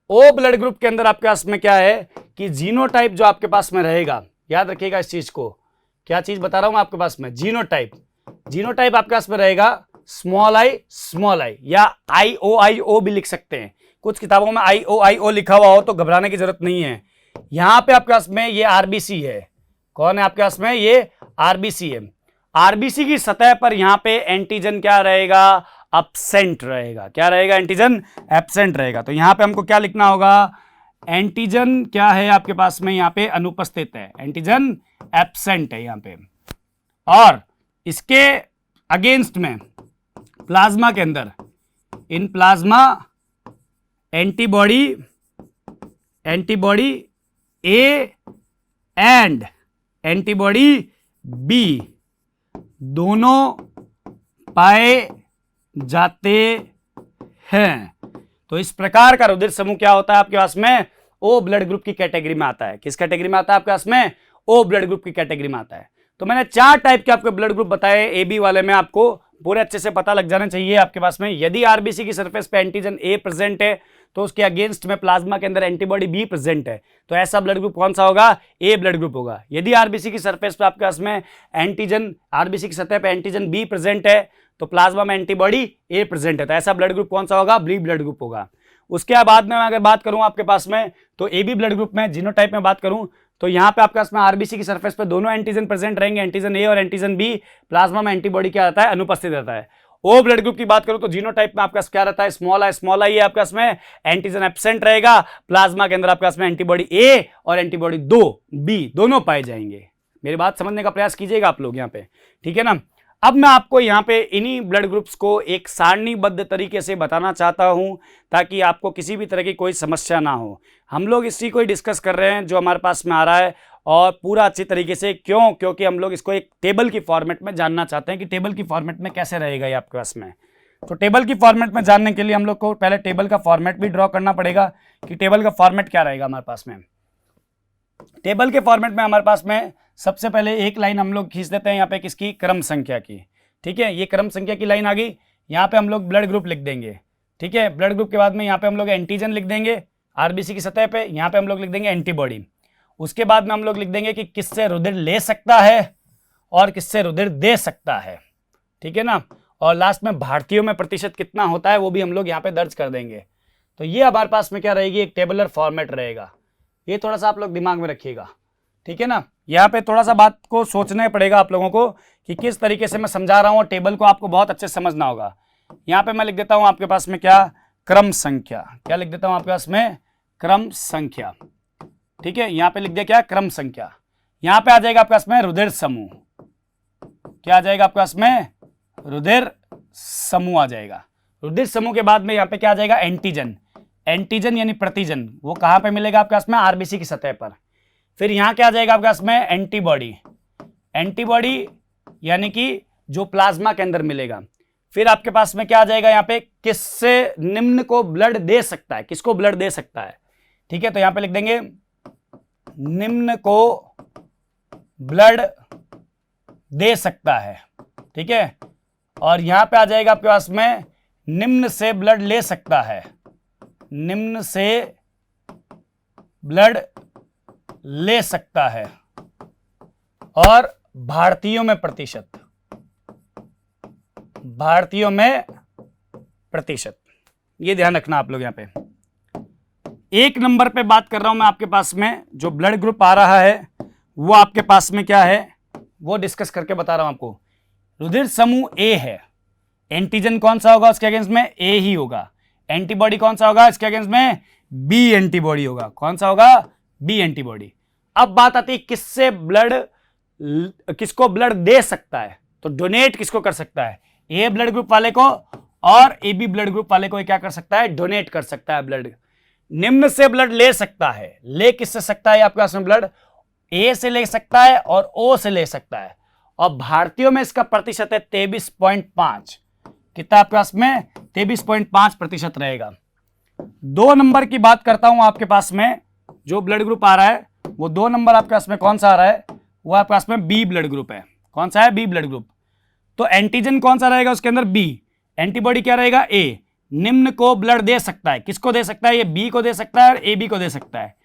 ओ ब्लड ग्रुप के अंदर आपके पास में क्या है कि जीनोटाइप जो आपके पास में रहेगा, याद रखिएगा इस चीज को, क्या चीज बता रहा हूं मैं आपके पास में, जीनोटाइप। जीनोटाइप आपके पास में रहेगा स्मॉल आई, या आई ओ भी लिख सकते हैं। कुछ किताबों में आई ओ लिखा हुआ हो तो घबराने की जरूरत नहीं है। यहां पे आपके पास में ये आरबीसी है। कौन है आपके पास में, ये आरबीसी है। आरबीसी की सतह पर यहां पे एंटीजन क्या रहेगा, एब्सेंट रहेगा। क्या रहेगा, एंटीजन एब्सेंट रहेगा। तो यहां पे हमको क्या लिखना होगा, एंटीजन क्या है आपके पास में, यहां पे अनुपस्थित है, एंटीजन एब्सेंट है यहां पे। और इसके अगेंस्ट में प्लाज्मा के अंदर, in plasma antibody A and antibody B दोनों पाए जाते हैं। तो इस प्रकार का रुधिर समूह क्या होता है आपके पास में, ओ ब्लड ग्रुप की कैटेगरी में आता है। किस कैटेगरी में आता है आपके पास में, ओ ब्लड ग्रुप की कैटेगरी में आता है। तो मैंने 4 टाइप के आपके ब्लड ग्रुप बताए, ए बी वाले में आपको पूरे अच्छे से पता लग जाना चाहिए आपके पास में। यदि आरबीसी की सरफेस पे एंटीजन ए प्रेजेंट है तो उसके अगेंस्ट में प्लाज्मा के अंदर एंटीबॉडी बी प्रेजेंट है, तो ऐसा ब्लड ग्रुप कौन सा होगा, ए ब्लड ग्रुप होगा। यदि आरबीसी की सरफेस पे आपके पास में एंटीजन, आरबीसी की सतह पे एंटीजन बी प्रेजेंट है तो प्लाज्मा में एंटीबॉडी ए प्रेजेंट है, तो ऐसा ब्लड ग्रुप कौन सा होगा, बी ब्लड ग्रुप होगा। उसके बाद में अगर बात करूं आपके पास में, तो ए बी ब्लड ग्रुप में जीनोटाइप में बात करूं तो यहाँ पे आपके पास में आरबीसी की सरफेस पे दोनों एंटीजन प्रेजेंट रहेंगे, एंटीजन ए और एंटीजन बी। प्लाज्मा में एंटीबॉडी क्या रहता है, अनुपस्थित रहता है। ओ ब्लड ग्रुप की बात करूं तो जीनोटाइप में आपके पास क्या रहता है, स्मॉल आई है आपके पास में, एंटीजन एब्सेंट रहेगा। प्लाज्मा के अंदर आपके पास में एंटीबॉडी ए और एंटीबॉडी बी दोनों पाए जाएंगे। मेरी बात समझने का प्रयास कीजिएगा आप लोग यहाँ पे, ठीक है ना। अब मैं आपको यहाँ पे इन्हीं ब्लड ग्रुप्स को एक सारणीबद्ध तरीके से बताना चाहता हूँ ताकि आपको किसी भी तरह की कोई समस्या ना हो। हम लोग इसी को ही डिस्कस कर रहे हैं जो हमारे पास में आ रहा है, और पूरा अच्छी तरीके से। क्योंकि हम लोग इसको एक टेबल की फॉर्मेट में जानना चाहते हैं कि टेबल की फॉर्मेट में कैसे रहेगा ये आपके पास में। तो टेबल की फॉर्मेट में जानने के लिए हम लोग को पहले टेबल का फॉर्मेट भी ड्रॉ करना पड़ेगा कि टेबल का फॉर्मेट क्या रहेगा हमारे पास में। टेबल के फॉर्मेट में हमारे पास में सबसे पहले एक लाइन हम लोग खींच देते हैं यहाँ पे किसकी, क्रम संख्या की। ठीक है, ये क्रम संख्या की लाइन आ गई। यहाँ पे हम लोग ब्लड ग्रुप लिख देंगे। ठीक है, ब्लड ग्रुप के बाद में यहाँ पे हम लोग एंटीजन लिख देंगे आरबीसी की सतह पे। यहाँ पे हम लोग लिख देंगे एंटीबॉडी। उसके बाद में हम लोग लिख देंगे कि किससे रुधिर ले सकता है और किससे रुधिर दे सकता है। ठीक है ना, और लास्ट में भारतीयों में प्रतिशत कितना होता है वो भी हम लोग यहाँ पे दर्ज कर देंगे। तो ये हमारे पास में क्या रहेगी, एक टेबुलर फॉर्मेट रहेगा। ये थोड़ा सा आप लोग दिमाग में रखिएगा, ठीक है ना। यहाँ पे थोड़ा सा बात को सोचना पड़ेगा आप लोगों को कि किस तरीके से मैं समझा रहा हूँ। टेबल को आपको बहुत अच्छे से समझना होगा। यहाँ पे मैं लिख देता हूँ आपके पास में क्या, क्रम संख्या। क्या लिख देता हूँ आपके पास में, क्रम संख्या। ठीक है, यहाँ पे लिख दिया क्या, क्रम संख्या। यहाँ पे आ जाएगा आपके पास में रुधिर समूह। क्या आ जाएगा आपके पास में, रुधिर समूह आ जाएगा। रुधिर समूह के बाद में यहाँ पे क्या आ जाएगा, एंटीजन। एंटीजन यानी प्रतिजन, वो कहाँ पे मिलेगा आपके पास में, आरबीसी की सतह पर। फिर यहाँ क्या आ जाएगा आपके पास में, एंटीबॉडी। एंटीबॉडी यानी कि जो प्लाज्मा के अंदर मिलेगा। फिर आपके पास में क्या आ जाएगा यहाँ पे, किससे निम्न को ब्लड दे सकता है, किसको ब्लड दे सकता है। ठीक है, तो यहाँ पे लिख देंगे निम्न को ब्लड दे सकता है। ठीक है, और यहां पे आ जाएगा आपके पास में निम्न से ब्लड ले सकता है। निम्न से ब्लड ले सकता है और भारतीयों में प्रतिशत, भारतीयों में प्रतिशत, ये ध्यान रखना आप लोग। यहां पे एक नंबर पे बात कर रहा हूं मैं आपके पास में, जो ब्लड ग्रुप आ रहा है वो आपके पास में क्या है वो डिस्कस करके बता रहा हूं आपको। रुधिर समूह ए है। एंटीजन कौन सा होगा उसके अगेंस्ट में, ए ही होगा। एंटीबॉडी कौन सा होगा इसके अगेंस्ट में, बी एंटीबॉडी होगा। कौन सा होगा, बी एंटीबॉडी। अब बात आती है किससे ब्लड, किसको ब्लड दे सकता है, तो डोनेट किसको कर सकता है, ए ब्लड ग्रुप वाले को, और ए बी ब्लड ग्रुप वाले को क्या कर सकता है, डोनेट कर सकता है ब्लड। निम्न से ब्लड ले सकता है, ले किससे सकता है आपके पास में ब्लड, ए से ले सकता है और ओ से ले सकता है। और भारतीयों में इसका प्रतिशत है 23.5। कितना आपके पास में, 23.5% रहेगा। 2 नंबर की बात करता हूं आपके पास में, जो ब्लड ग्रुप आ रहा है वो 2 नंबर आपके पास में कौन सा आ रहा है, वो आपके पास में बी ब्लड ग्रुप है। कौन सा है, बी ब्लड ग्रुप। तो एंटीजन कौन सा रहेगा उसके अंदर, बी। एंटीबॉडी क्या रहेगा, ए। निम्न को ब्लड दे सकता है, किसको दे सकता है, ये बी को दे सकता है और ए बी को दे सकता है।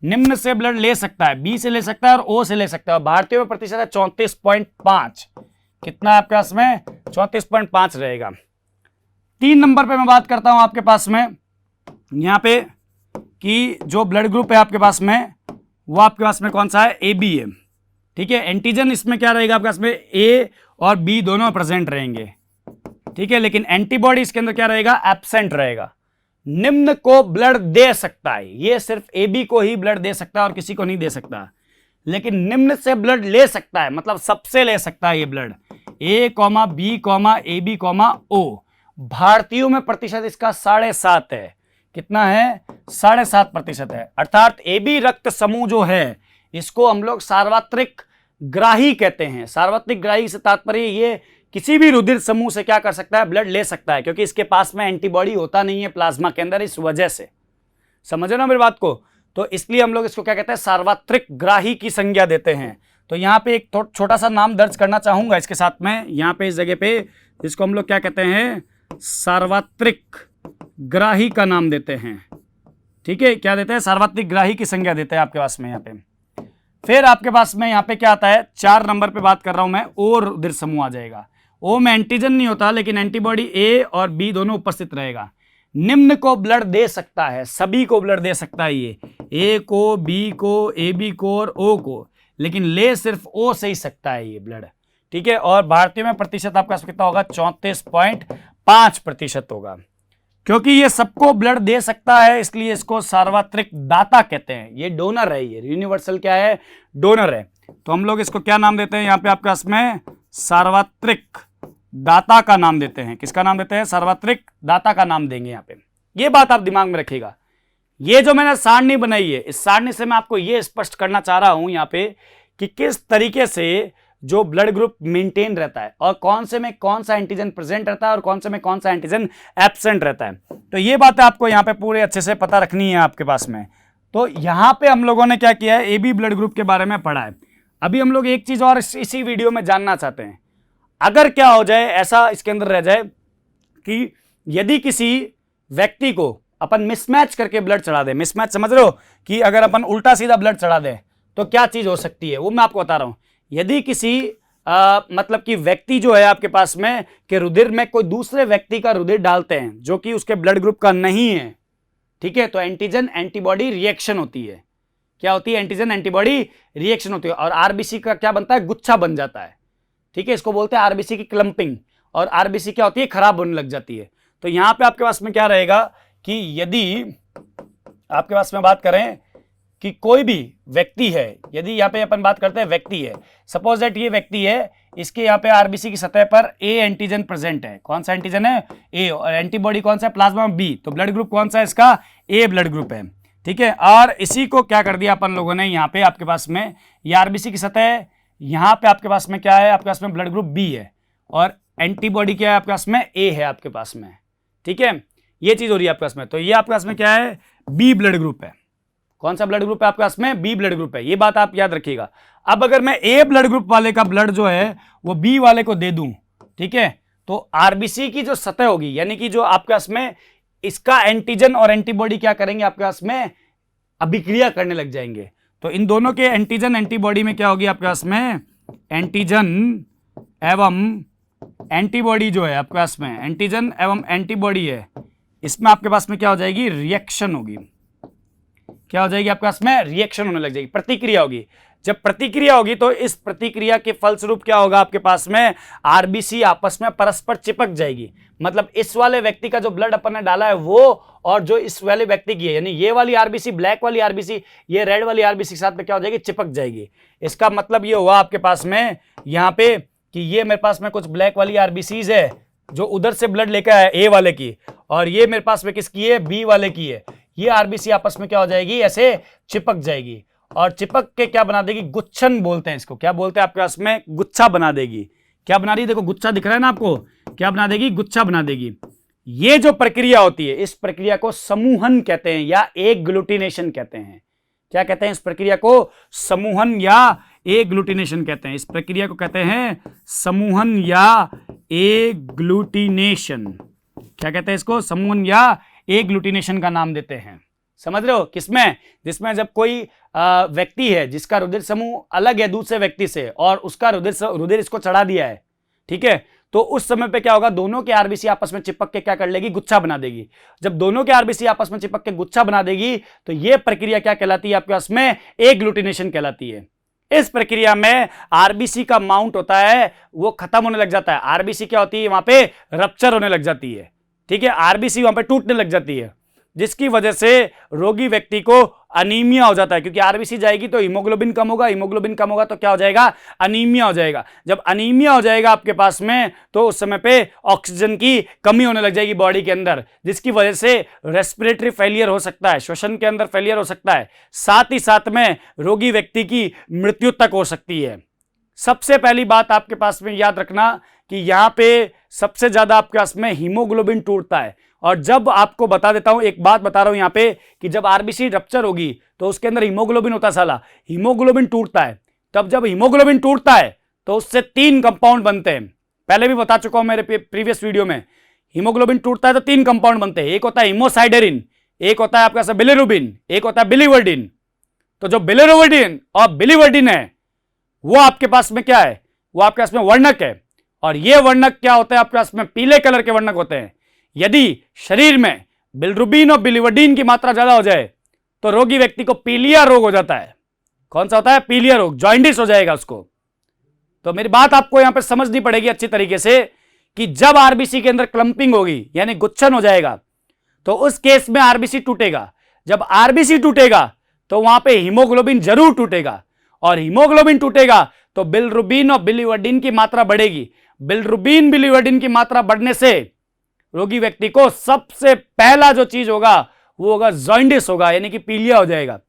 निम्न से ब्लड ले सकता है, बी से ले सकता है और ओ से ले सकता है। भारतीयों में प्रतिशत है 34.5। कितना आपके पास में, 34.5 रहेगा। 3 नंबर पे मैं बात करता हूं आपके पास में यहां पे कि जो ब्लड ग्रुप है आपके पास में वो आपके पास में कौन सा है, ए बी है। ठीक है, एंटीजन इसमें क्या रहेगा आपके पास में, ए और बी दोनों प्रेजेंट रहेंगे। ठीक है, लेकिन एंटीबॉडी इसके अंदर क्या रहेगा, एब्सेंट रहेगा। निम्न को ब्लड दे सकता है, ये सिर्फ ए बी को ही ब्लड दे सकता है और किसी को नहीं दे सकता। लेकिन निम्न से ब्लड ले सकता है, मतलब सबसे ले सकता है ये blood, A comma B comma A B comma O. भारतीयों में प्रतिशत इसका 7.5 है। कितना है, 7.5% है। अर्थात ए बी रक्त समूह जो है इसको हम लोग सार्वत्रिक ग्राही कहते हैं। सार्वत्रिक ग्राही से तात्पर्य ये किसी भी रुधिर समूह से क्या कर सकता है, ब्लड ले सकता है, क्योंकि इसके पास में एंटीबॉडी होता नहीं है प्लाज्मा के अंदर, इस वजह से। समझो ना मेरी बात को। तो इसलिए हम लोग इसको क्या कहते हैं, सार्वत्रिक ग्राही की संज्ञा देते हैं। तो यहाँ पे एक छोटा सा नाम दर्ज करना चाहूंगा इसके साथ में, यहाँ पे इस जगह पे, जिसको हम लोग क्या कहते हैं, सार्वत्रिक ग्राही का नाम देते हैं। ठीक है, क्या देते हैं, सार्वत्रिक ग्राही की संज्ञा देते हैं आपके पास में यहाँ पे। फिर आपके पास में यहाँ पे क्या आता है, 4 नंबर पे बात कर रहा हूं मैं, ओ रुधिर समूह आ जाएगा। ओ में एंटीजन नहीं होता, लेकिन एंटीबॉडी ए और बी दोनों उपस्थित रहेगा। निम्न को ब्लड दे सकता है, सभी को ब्लड दे सकता है ये, ए को, बी को, ए बी को और ओ को, लेकिन ले सिर्फ ओ से ही सकता है ये ब्लड, ठीक है। और भारतीयों में प्रतिशत आपका कितना होगा, 34.5% होगा। क्योंकि ये सबको ब्लड दे सकता है इसलिए इसको सार्वत्रिक दाता कहते हैं। ये डोनर है, ये यूनिवर्सल क्या है, डोनर है। तो हम लोग इसको क्या नाम देते हैं यहाँ पे आपका, इसमें सार्वत्रिक दाता का नाम देते हैं। किसका नाम देते हैं, सार्वत्रिक दाता का नाम देंगे यहाँ पे। ये बात आप दिमाग में रखिएगा। ये जो मैंने सारणी बनाई है, इस सारणी से मैं आपको ये स्पष्ट करना चाह रहा हूं यहाँ पे कि किस तरीके से जो ब्लड ग्रुप मेंटेन रहता है और कौन से में कौन सा एंटीजन प्रेजेंट रहता है और कौन से में कौन सा एंटीजन एब्सेंट रहता है। तो ये बातें आपको यहाँ पे पूरे अच्छे से पता रखनी है आपके पास में। तो यहाँ पे हम लोगों ने क्या किया है, AB ब्लड ग्रुप के बारे में पढ़ा है। अभी हम लोग एक चीज और इसी वीडियो में जानना चाहते हैं। अगर क्या हो जाए, ऐसा इसके अंदर रह जाए कि यदि किसी व्यक्ति को अपन मिसमैच करके ब्लड चढ़ा दे, मिसमैच समझ रहे हो कि अगर अपन उल्टा सीधा ब्लड चढ़ा दे तो क्या चीज हो सकती है, वो मैं आपको बता रहा हूं। यदि किसी मतलब कि व्यक्ति जो है आपके पास में कि रुधिर में कोई दूसरे व्यक्ति का रुधिर डालते हैं जो कि उसके ब्लड ग्रुप का नहीं है, ठीक है, तो एंटीजन एंटीबॉडी रिएक्शन होती है। क्या होती है, एंटीजन एंटीबॉडी रिएक्शन होती है और आरबीसी का क्या बनता है, गुच्छा बन जाता है, ठीक है। इसको बोलते हैं आरबीसी की क्लंपिंग, और आरबीसी क्या होती है, खराब होने लग जाती है। तो यहां पे आपके पास में क्या रहेगा कि यदि आपके पास में बात करें कि कोई भी व्यक्ति है, यदि यहाँ पे अपन बात करते हैं व्यक्ति है, सपोज दैट ये व्यक्ति है, इसके यहाँ पे आरबीसी की सतह पर ए एंटीजन प्रेजेंट है। कौन सा एंटीजन है, ए, और एंटीबॉडी कौन सा है, प्लाज्मा में बी, तो ब्लड ग्रुप कौन सा है इसका, ए ब्लड ग्रुप है, ठीक है। और इसी को क्या कर दिया अपन लोगों ने, यहाँ पे आपके पास में ये आरबीसी की सतह, यहाँ पे आपके पास में क्या है, आपके पास में ब्लड ग्रुप बी है और एंटीबॉडी क्या है आपके पास में, ए है आपके पास में, ठीक है। ये चीज हो रही है आपके पास में। तो ये आपके पास में क्या है, बी ब्लड ग्रुप है। कौन सा ब्लड ग्रुप है आपके पास में, बी ब्लड ग्रुप है। ये बात आप याद रखिएगा। अब अगर मैं ए ब्लड ग्रुप वाले का ब्लड जो है वो बी वाले को दे दूं, ठीक है, तो आरबीसी की जो सतह होगी, यानी कि जो आपके पास में इसका एंटीजन और एंटीबॉडी क्या करेंगे, आपके पास में अभिक्रिया करने लग जाएंगे। तो इन दोनों के एंटीजन एंटीबॉडी में क्या होगी आपके पास में, एंटीजन एवं एंटीबॉडी जो है आपके पास में, एंटीजन एवं एंटीबॉडी है, इसमें आपके पास में क्या हो जाएगी, रिएक्शन होगी। क्या हो जाएगी आपके पास में, रिएक्शन होने लग जाएगी, प्रतिक्रिया होगी। जब प्रतिक्रिया होगी तो इस प्रतिक्रिया के फलस्वरूप क्या होगा आपके पास में, आरबीसी आपस में परस्पर चिपक जाएगी। मतलब इस वाले व्यक्ति का जो ब्लड अपन ने डाला है वो, और जो इस वाले व्यक्ति की है, यानी ये वाली आरबीसी, ब्लैक वाली आरबीसी, ये रेड वाली आरबीसी के साथ में क्या हो जाएगी, चिपक जाएगी। इसका मतलब ये हुआ आपके पास में यहाँ पे कि ये मेरे पास में कुछ ब्लैक वाली आरबीसीज है जो उधर से ब्लड लेकर आया ए वाले की, और ये मेरे पास में किसकी है, बी वाले की है। ये आरबीसी आपस में क्या हो जाएगी, ऐसे चिपक जाएगी और चिपक के क्या बना देगी, गुच्छन बोलते हैं इसको। क्या बोलते हैं आपके पास में, गुच्छा बना देगी। क्या बना रही है, देखो गुच्छा दिख रहा है ना आपको, क्या बना देगी, गुच्छा बना देगी। ये जो प्रक्रिया होती है, इस प्रक्रिया को समूहन कहते हैं या एग्लूटिनेशन कहते हैं। क्या कहते हैं इस प्रक्रिया को, समूहन या एग्लूटिनेशन कहते हैं। इस प्रक्रिया को कहते हैं समूहन या एग्लूटिनेशन। क्या कहते हैं इसको, समूहन या एग्लूटिनेशन का नाम देते हैं। समझ रहे हो किसमें, जिसमें जब कोई व्यक्ति है जिसका रुधिर समूह अलग है दूसरे व्यक्ति से और उसका रुधिर इसको चढ़ा दिया है, ठीक है, तो उस समय पे क्या होगा, दोनों के आरबीसी आपस में चिपक के क्या कर लेगी, गुच्छा बना देगी। जब दोनों के आरबीसी आपस में चिपक के गुच्छा बना देगी तो यह प्रक्रिया क्या कहलाती है आपके पास में, एग्लूटिनेशन कहलाती है। इस प्रक्रिया में आरबीसी का माउंट होता है वो खत्म होने लग जाता है। आरबीसी क्या होती है, वहां पे रप्चर होने लग जाती है, ठीक है, आरबीसी वहां पे टूटने लग जाती है, जिसकी वजह से रोगी व्यक्ति को अनीमिया हो जाता है। क्योंकि आरबीसी जाएगी तो हीमोग्लोबिन कम होगा, हीमोग्लोबिन कम होगा तो क्या हो जाएगा, अनीमिया हो जाएगा। जब अनीमिया हो जाएगा आपके पास में तो उस समय पे ऑक्सीजन की कमी होने लग जाएगी बॉडी के अंदर, जिसकी वजह से रेस्पिरेटरी फेलियर हो सकता है, श्वसन के अंदर फेलियर हो सकता है, साथ ही साथ में रोगी व्यक्ति की मृत्यु तक हो सकती है। सबसे पहली बात आपके पास में याद रखना कि यहां पे सबसे ज्यादा आपके पास में हीमोग्लोबिन टूटता है। और जब आपको बता देता हूं, एक बात बता रहा हूं यहां पे कि जब आरबीसी रप्चर होगी तो उसके अंदर हीमोग्लोबिन होता है, साला हीमोग्लोबिन टूटता है। तब जब हीमोग्लोबिन टूटता है तो उससे 3 कंपाउंड बनते हैं। पहले भी बता चुका हूं मेरे प्रीवियस वीडियो में, हीमोग्लोबिन टूटता है तो 3 कंपाउंड बनते हैं। एक होता है हीमोसाइडरिन, एक होता है आपका बिलिरुबिन, एक होता है बिलीवर्डिन। तो जो बिलिरुबिन और बिलीवर्डिन है वो आपके पास में क्या है, वो आपके पास में वर्णक है। और ये वर्णक क्या होते हैं आपके पास में, पीले कलर के वर्णक होते हैं। यदि शरीर में बिलिरुबिन और बिलिवर्डिन की मात्रा ज्यादा हो जाए तो रोगी व्यक्ति को पीलिया रोग हो जाता है। कौन सा होता है? पीलिया रोग, जॉइंडिस हो जाएगा उसको। तो मेरी बात आपको यहां पर समझनी पड़ेगी अच्छी तरीके से कि जब आरबीसी के अंदर क्लंपिंग होगी यानी गुच्छन हो जाएगा तो उस केस में आरबीसी टूटेगा। जब आरबीसी टूटेगा तो वहां पे हीमोग्लोबिन जरूर टूटेगा, और हीमोग्लोबिन टूटेगा तो बिलिरुबिन और बिलिवर्डिन की मात्रा बढ़ेगी। बिलिरुबिन बिलिवर्डिन की मात्रा बढ़ने से रोगी व्यक्ति को सबसे पहला जो चीज होगा वो होगा जॉइंडिस होगा, यानी कि पीलिया हो जाएगा,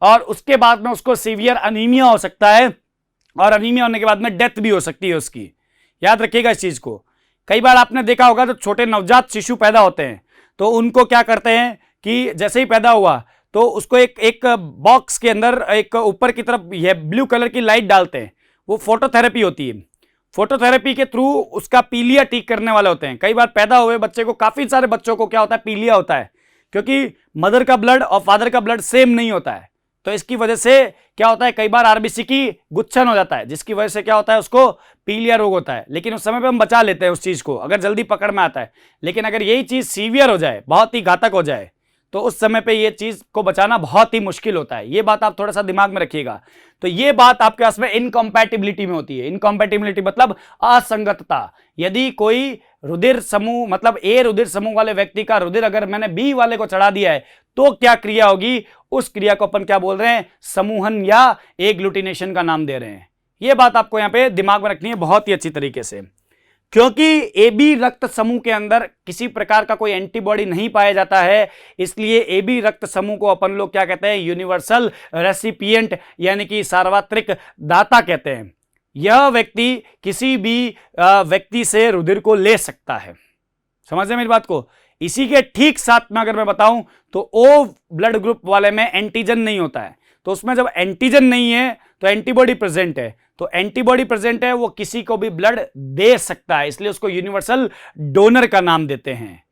और उसके बाद में उसको सीवियर अनीमिया हो सकता है, और अनीमिया होने के बाद में डेथ भी हो सकती है उसकी। याद रखिएगा इस चीज को। कई बार आपने देखा होगा जो छोटे नवजात शिशु पैदा होते हैं तो उनको क्या करते हैं कि जैसे ही पैदा हुआ तो उसको एक बॉक्स के अंदर एक ऊपर की तरफ ये ब्लू कलर की लाइट डालते हैं। वो फोटोथेरेपी होती है। फोटोथेरेपी के थ्रू उसका पीलिया ठीक करने वाले होते हैं। कई बार पैदा हुए बच्चे को, काफी सारे बच्चों को क्या होता है? पीलिया होता है, क्योंकि मदर का ब्लड और फादर का ब्लड सेम नहीं होता है। तो इसकी वजह से क्या होता है? कई बार आरबीसी की गुच्छन हो जाता है, जिसकी वजह से क्या होता है? उसको पीलिया रोग होता है। लेकिन उस समय पे हम बचा लेते हैं उस चीज को, अगर जल्दी पकड़ में आता है। लेकिन अगर यही चीज सीवियर हो जाए, बहुत ही घातक हो जाए, तो उस समय पे ये चीज को बचाना बहुत ही मुश्किल होता है। ये बात आप थोड़ा सा दिमाग में रखिएगा। तो ये बात आपके पास में इनकॉम्पैटिबिलिटी में होती है। इनकॉम्पैटिबिलिटी मतलब असंगतता। यदि कोई रुधिर समूह मतलब ए रुधिर समूह वाले व्यक्ति का रुधिर अगर मैंने बी वाले को चढ़ा दिया है तो क्या क्रिया होगी? उस क्रिया को अपन क्या बोल रहे हैं? समूहन या एग्लूटिनेशन का नाम दे रहे हैं। यह बात आपको यहां पे दिमाग में रखनी है बहुत ही अच्छी तरीके से, क्योंकि एबी रक्त समूह के अंदर किसी प्रकार का कोई एंटीबॉडी नहीं पाया जाता है। इसलिए एबी रक्त समूह को अपन लोग क्या कहते हैं? यूनिवर्सल रेसिपिएंट यानी कि सार्वत्रिक दाता कहते हैं। यह व्यक्ति किसी भी व्यक्ति से रुधिर को ले सकता है। समझ रहे मेरी बात को? इसी के ठीक साथ में अगर मैं बताऊं तो ओ ब्लड ग्रुप वाले में एंटीजन नहीं होता है। तो उसमें जब एंटीजन नहीं है तो एंटीबॉडी प्रेजेंट है। तो एंटीबॉडी प्रेजेंट है, वो किसी को भी ब्लड दे सकता है, इसलिए उसको यूनिवर्सल डोनर का नाम देते हैं।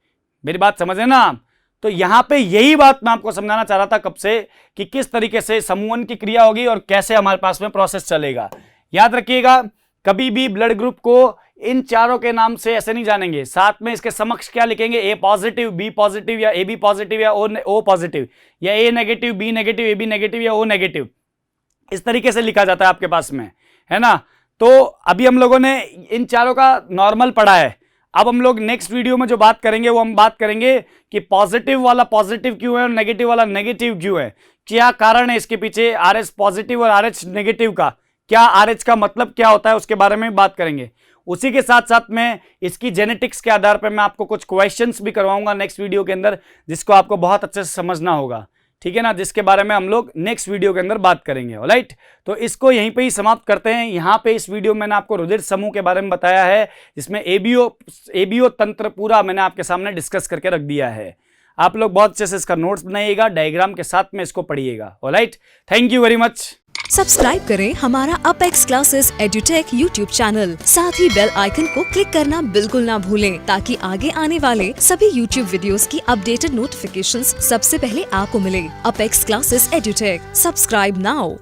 मेरी बात समझ रहे ना आप? तो यहां पे यही बात मैं आपको समझाना चाह रहा था कब से, कि किस तरीके से समूहन की क्रिया होगी और कैसे हमारे पास में प्रोसेस चलेगा। याद रखिएगा, कभी भी ब्लड ग्रुप को इन चारों के नाम से ऐसे नहीं जानेंगे, साथ में इसके समक्ष क्या लिखेंगे? ए पॉजिटिव, बी पॉजिटिव, या ए बी पॉजिटिव, या ओ पॉजिटिव, या A negative, B negative, A B negative, या ओ नेगेटिव। इस तरीके से लिखा जाता है आपके पास में, है ना? तो अभी हम लोगों ने इन चारों का नॉर्मल पढ़ा है। अब हम लोग नेक्स्ट वीडियो में जो बात करेंगे वो हम बात करेंगे कि पॉजिटिव वाला पॉजिटिव क्यों है और नेगेटिव वाला नेगेटिव क्यों है, क्या कारण है इसके पीछे, आरएच पॉजिटिव और आरएच नेगेटिव का, क्या आरएच का मतलब क्या होता है, उसके बारे में बात करेंगे। उसी के साथ साथ में इसकी जेनेटिक्स के आधार पर मैं आपको कुछ क्वेश्चंस भी करवाऊंगा नेक्स्ट वीडियो के अंदर, जिसको आपको बहुत अच्छे से समझना होगा, ठीक है ना, जिसके बारे में हम लोग नेक्स्ट वीडियो के अंदर बात करेंगे। ऑलराइट, तो इसको यहीं पे ही समाप्त करते हैं। यहाँ पे इस वीडियो में मैंने आपको रुधिर समूह के बारे में बताया है, जिसमें एबीओ तंत्र पूरा मैंने आपके सामने डिस्कस करके रख दिया है। आप लोग बहुत अच्छे से इसका नोट्स बनाइएगा, डायग्राम के साथ में इसको पढ़िएगा। Alright, thank you very much. Subscribe करें हमारा apex classes edutech YouTube channel, साथ ही बेल आइकन को क्लिक करना बिल्कुल ना भूलें, ताकि आगे आने वाले सभी यूट्यूब वीडियोस की अपडेटेड नोटिफिकेशंस सबसे पहले आपको मिले। Apex classes edutech, subscribe now.